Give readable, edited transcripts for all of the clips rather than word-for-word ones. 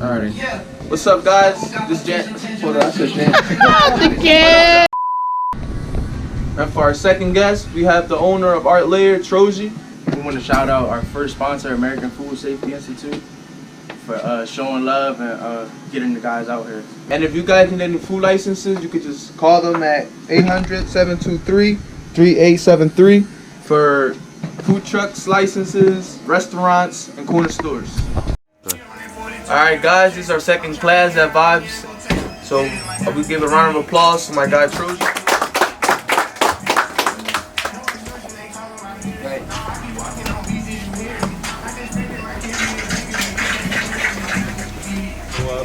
Alrighty. What's up, guys? This Jan. Hold on, I said Jan. And for our second guest, we have the owner of Art Lair, Trozie. We want to shout out our first sponsor, American Food Safety Institute, for showing love and getting the guys out here. And if you guys need any food licenses, you could just call them at 800-723-3873 for food trucks, licenses, restaurants, and corner stores. Alright guys, this is our second class at Vibes. So we give a round of applause to my guy Trozie.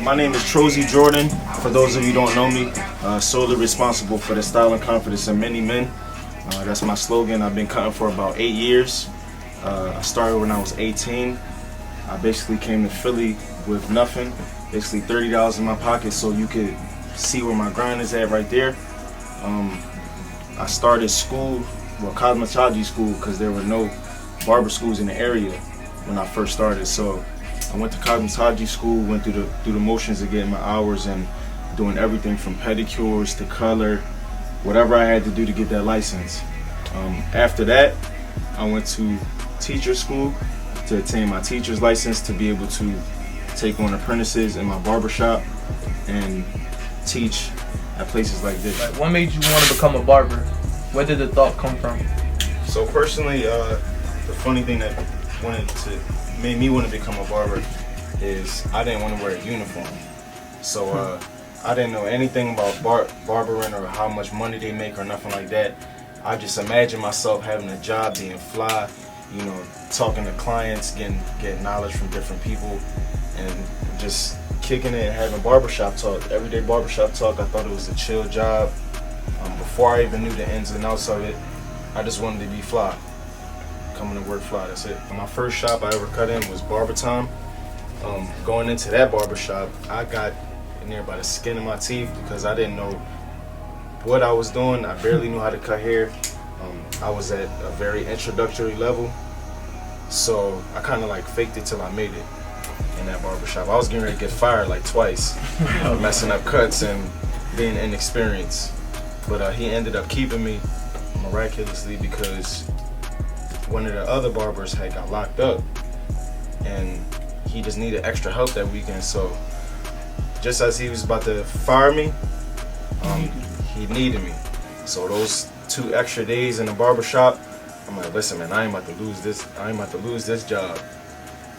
My name is Trozie Jordan. For those of you who don't know me, solely responsible for the style and confidence of many men. That's my slogan. I've been cutting for about 8 years. I started when I was 18. I basically came to Philly with nothing, basically $30 in my pocket, so you could see where my grind is at right there. I started school, well, cosmetology school, because there were no barber schools in the area when I first started. So I went to cosmetology school, went through the motions of getting my hours and doing everything from pedicures to color, whatever I had to do to get that license. After that, I went to teacher school to attain my teacher's license to be able to take on apprentices in my barbershop and teach at places like this. What made you want to become a barber? Where did the thought come from? So personally, the funny thing that made me want to become a barber is I didn't want to wear a uniform. So I didn't know anything about barbering or how much money they make or nothing like that. I just imagined myself having a job, being fly, you know, talking to clients, getting knowledge from different people, and just kicking it and having barbershop talk. Everyday barbershop talk. I thought it was a chill job. Before I even knew the ins and outs of it, I just wanted to be fly. Coming to work fly, that's it. My first shop I ever cut in was Barber Time. Going into that barbershop, I got in there by the skin of my teeth because I didn't know what I was doing. I barely knew how to cut hair. I was at a very introductory level, so I kind of like faked it till I made it in that barbershop. I was getting ready to get fired like twice, messing up cuts and being inexperienced. But he ended up keeping me miraculously because one of the other barbers had got locked up and he just needed extra help that weekend. So just as he was about to fire me, he needed me. So those 2 extra days in the barbershop, I'm like, listen man, I ain't about to lose this job.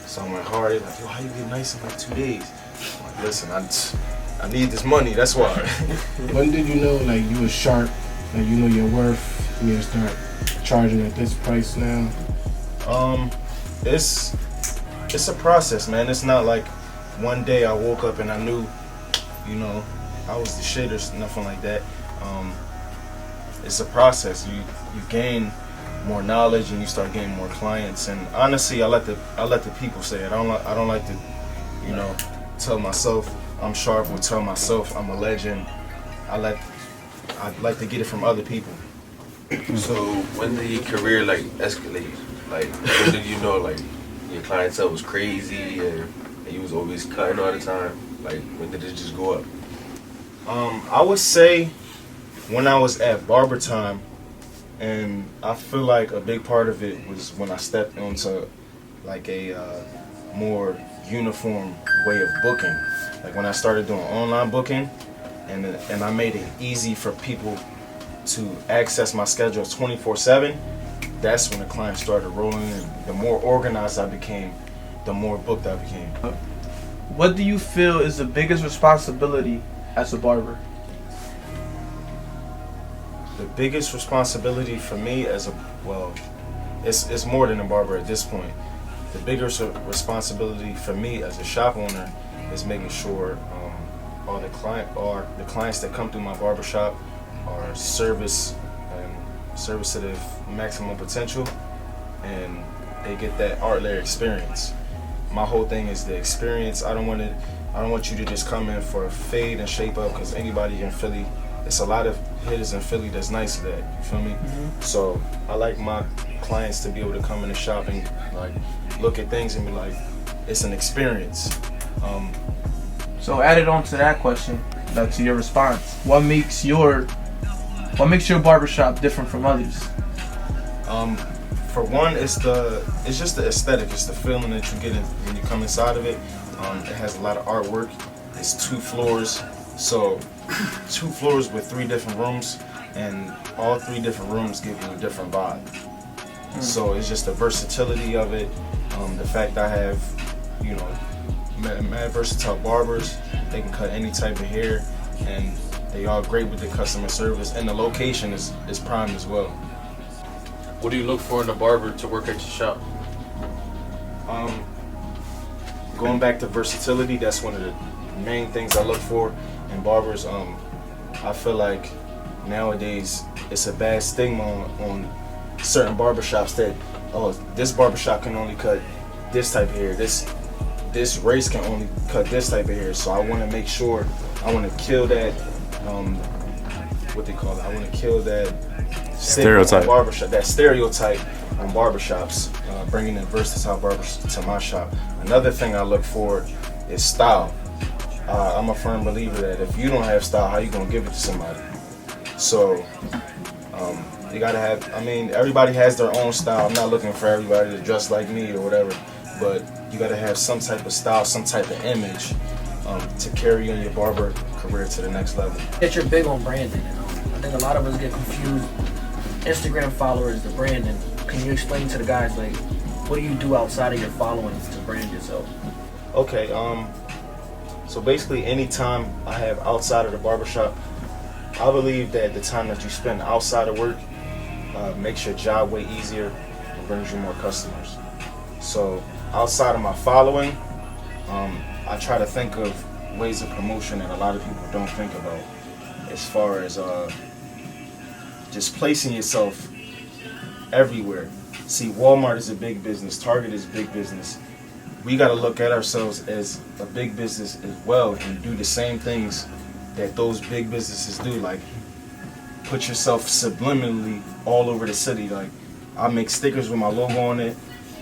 So I went hard. They're like, yo, how you get nice in like 2 days? I'm like, listen, I need this money, that's why. When did you know like you were sharp, like you know your worth, you need to start charging at this price now? It's a process, man. It's not like one day I woke up and I knew, you know, I was the shit or nothing like that. It's a process. You gain more knowledge and you start getting more clients. And honestly, I let the people say it. I don't like to, you know, tell myself I'm sharp or tell myself I'm a legend. I'd like to get it from other people. So when did your career like escalate? Like when did you know like your clientele was crazy and you was always cutting all the time? Like when did it just go up? I would say when I was at Barber Time, and I feel like a big part of it was when I stepped onto like a more uniform way of booking. Like when I started doing online booking, and I made it easy for people to access my schedule 24/7. That's when the clients started rolling in. The more organized I became, the more booked I became. What do you feel is the biggest responsibility as a barber? The biggest responsibility for me it's more than a barber at this point. The biggest responsibility for me as a shop owner is making sure all the clients that come through my barbershop are service to their maximum potential, and they get that Art Lair experience. My whole thing is the experience. I don't want you to just come in for a fade and shape up, because anybody in Philly, it's a lot of hitters in Philly that's nice to that, you feel me? So I like my clients to be able to come in the shop and like look at things and be like, it's an experience. So added on to that question, to your response, what makes your barbershop different from others? For one, it's just the aesthetic. It's the feeling that you get when you come inside of it. It has a lot of artwork. It's 2 floors, so 2 floors with 3 different rooms, and all 3 different rooms give you a different vibe. So it's just the versatility of it. The fact I have, mad versatile barbers. They can cut any type of hair, and they all great with the customer service. And the location is prime as well. What do you look for in a barber to work at your shop? Going back to versatility, that's one of the main things I look for in barbers. I feel like nowadays it's a bad stigma on certain barbershops that, oh, this barbershop can only cut this type of hair, this race can only cut this type of hair. So I want to make sure, I want to kill that, what they call it, I want to kill that stereotype barbershop, that stereotype on barbershops, bringing in versatile barbers to my shop. Another thing I look for is style. I'm a firm believer that if you don't have style, how you gonna give it to somebody? So you gotta have, everybody has their own style. I'm not looking for everybody to dress like me or whatever, but you gotta have some type of style, some type of image to carry on your barber career to the next level. That you're big on branding. I think a lot of us get confused. Instagram followers, the branding. Can you explain to the guys, like, what do you do outside of your followings to brand yourself? Okay, so basically any time I have outside of the barbershop, I believe that the time that you spend outside of work makes your job way easier and brings you more customers. So outside of my following, I try to think of ways of promotion that a lot of people don't think about, as far as just placing yourself everywhere. See, Walmart is a big business, Target is a big business. We got to look at ourselves as a big business as well and do the same things that those big businesses do. Like, put yourself subliminally all over the city. Like, I make stickers with my logo on it,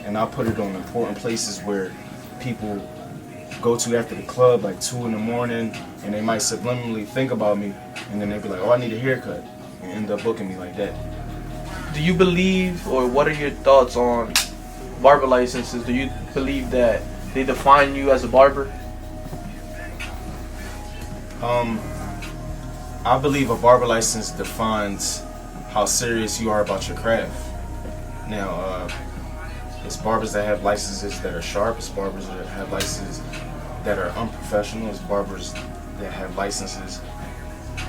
and I put it on important places where people go to after the club, like 2 in the morning, and they might subliminally think about me, and then they'd be like, oh, I need a haircut, and end up booking me like that. Do you believe, or what are your thoughts on barber licenses? Do you believe that they define you as a barber? I believe a barber license defines how serious you are about your craft. Now, it's barbers that have licenses that are sharp, it's barbers that have licenses that are unprofessional, it's barbers that have licenses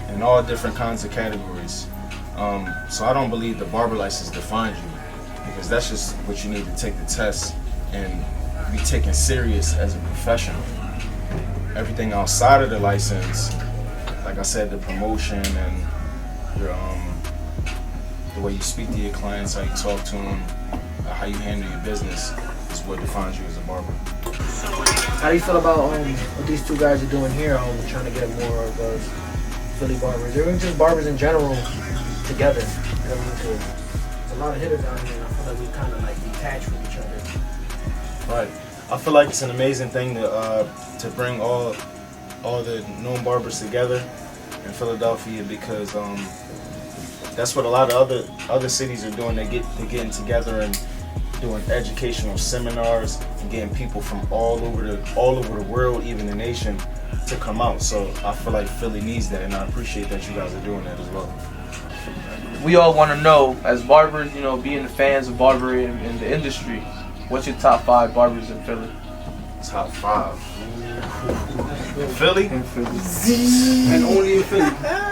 in all different kinds of categories. So I don't believe the barber license defines you, because that's just what you need to take the test and be taken serious as a professional. Everything outside of the license, like I said, the promotion and your the way you speak to your clients, how you talk to them, how you handle your business is what defines you as a barber. How do you feel about what these 2 guys are doing here, trying to get more of those Philly barbers, or even just barbers in general, together? There's a lot of hitters out here, and I feel like we kind of like detach from each other. Right. I feel like it's an amazing thing to bring all the known barbers together in Philadelphia, because that's what a lot of other cities are doing. They're getting together and doing educational seminars and getting people from all over the world, even the nation, to come out. So I feel like Philly needs that, and I appreciate that you guys are doing that as well. We all want to know, as barbers, being the fans of barber in the industry, what's your top 5 barbers in Philly? Top 5. In Philly? In Philly. And only in Philly.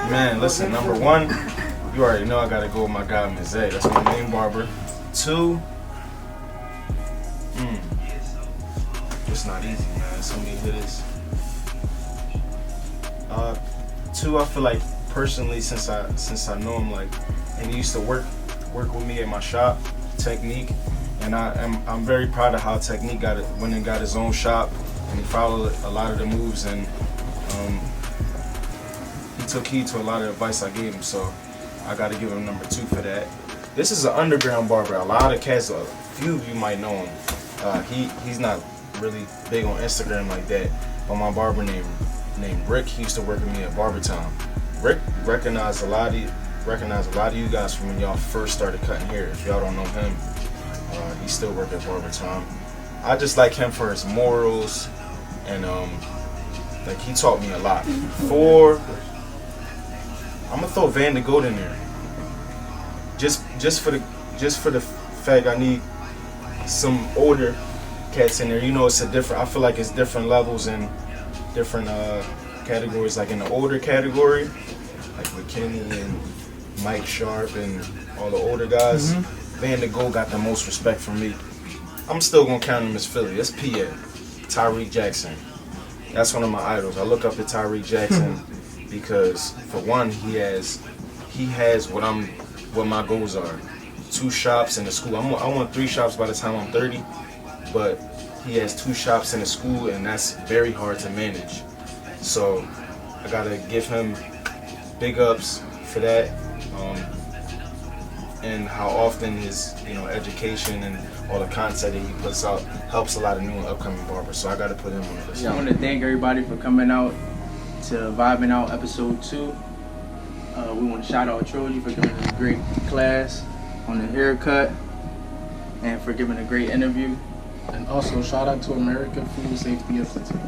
Man, listen, number 1, you already know I gotta go with my guy Mizé. That's my main barber. 2, it's not easy, man. So many hitters. 2, I feel like personally, since I know him, like, and he used to work with me at my shop, Technique, and I'm very proud of how Technique went and got his own shop, and he followed a lot of the moves, and he took heed to a lot of the advice I gave him. So I got to give him number 2 for that. This is an underground barber. A lot of cats, a few of you might know him. He's not really big on Instagram like that, but my barber named named Rick. He used to work with me at Barber Time. Rick recognized a lot of you guys from when y'all first started cutting hair. If y'all don't know him, he still works at Barber Time. I just like him for his morals, and like he taught me a lot. I'm gonna throw Van de Goat in there. Just for the fact I need some older cats in there. You know, it's a different. I feel like it's different levels and different categories. Like in the older category, like McKinney and Mike Sharp and all the older guys, Van de Goat got the most respect from me. I'm still gonna count him as Philly. That's PA. Tyreek Jackson. That's one of my idols. I look up to Tyreek Jackson because, for one, he has what my goals are. 2 shops in the school. I want 3 shops by the time I'm 30, but he has 2 shops in the school, and that's very hard to manage. So I gotta give him big ups for that, and how often his education and all the content that he puts out helps a lot of new and upcoming barbers. So I gotta put him on the list. I want to thank everybody for coming out to Vib'in Out episode 2. We want to shout out Trozie for giving us a great class on the haircut and for giving a great interview. And also shout out to American Food Safety Institute.